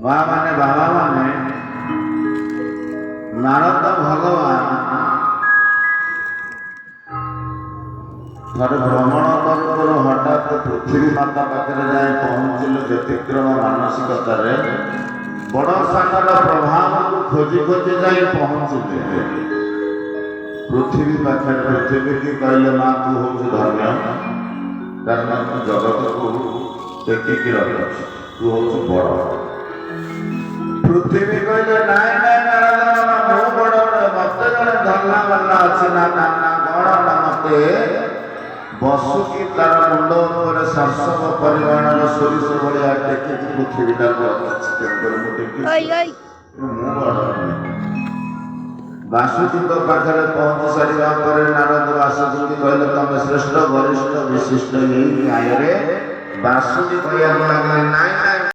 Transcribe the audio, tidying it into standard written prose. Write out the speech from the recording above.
ମା ମାନେ ବାବା ମାନେ ନାରଦ ଭଗବାନ ଥରେ ଭ୍ରମଣ କରୁ କରୁ ହଠାତ୍ ପୃଥିବୀ ମାତା ପାଖରେ ଯାଇ ପହଞ୍ଚିଲେ ବ୍ୟତିକ୍ରମ ମାନସିକତାରେ ବଡ଼ ସାନର ପ୍ରଭାବକୁ ଖୋଜି ଖୋଜି ଯାଇ ପହଞ୍ଚିଲେ ପୃଥିବୀ ପାଖରେ। ପୃଥିବୀ କି କହିଲେ ମା ତୁ ହଉଛୁ ଧନ୍ୟ, କାରଣ ତୁ ଜଗତକୁ ଟେକିକି ରଖିଛୁ, ତୁ ହଉଛୁ ବଡ଼। ପୃଥିବୀ କହିଲେ ନାଇଁ ନାଇଁ ନାରଦ ମୁଁ ବଡ଼ ନୁହେଁ, ମତେ ଜଣେ ଧନ୍ନା ବାଲା ଅଛି ନା ନା ନା କଣ ନା ମତେ ବସୁକି ତାର ମୁଣ୍ଡ ଉପରେ ଶାସକ ପରିମାଣର ସୋରିଷ ଭଳିଆ ଟେକିକି ପୃଥିବୀଟାକୁ ରଖିଛି। ତେଣୁକରି ମୁଁ ଟେକିଛି, ମୁଁ ବଡ଼ ନୁହେଁ। ବାସୁକୀଙ୍କ ପାଖରେ ପହଞ୍ଚି ସାରିବା ପରେ ନାରଦ ବାସୁକୀଙ୍କୁ କହିଲେ ତମେ ଶ୍ରେଷ୍ଠ ବରିଷ୍ଠ ବିଶିଷ୍ଟ ଏଇ ନ୍ୟାୟରେ। ବାସୁକୀ କହିବାକୁ ଲାଗିଲେ ନାଇଁ ନାଇଁ